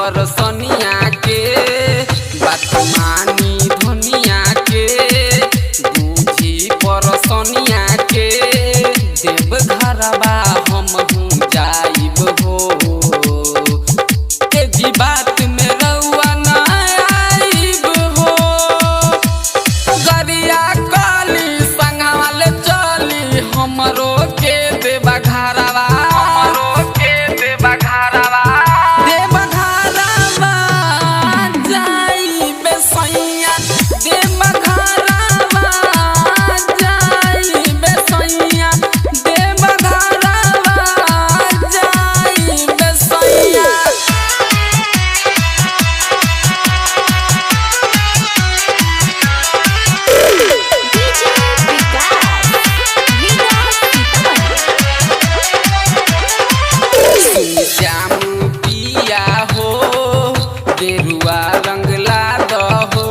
परसनिया के बात मानी धनिया के बूझी परसनिया के देव घरबा हम जाइब हो के जी बात में रउआ ना आइब हो गरिया काली संघवाल चली हमरो के देवा घरबा गेरुआ रंग ला दहो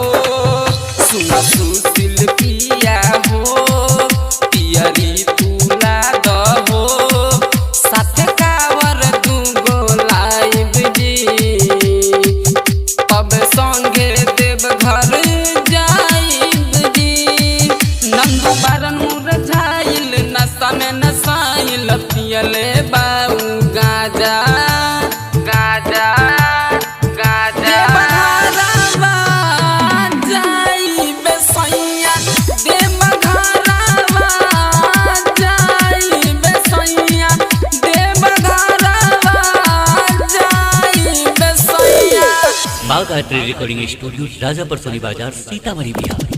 सुशील पिया हो पियरी तुला दहो साथ कावर दूगो लाइब जी अब संगे देव घर जाइब जी नंदू बारन मुरझाइल नशा में नसाइल पियले बाऊ गाजा गाजा बाघ आर्ट रिकॉर्डिंग स्टूडियो राजापुर सोनी बाजार सीतामढ़ी बिहार।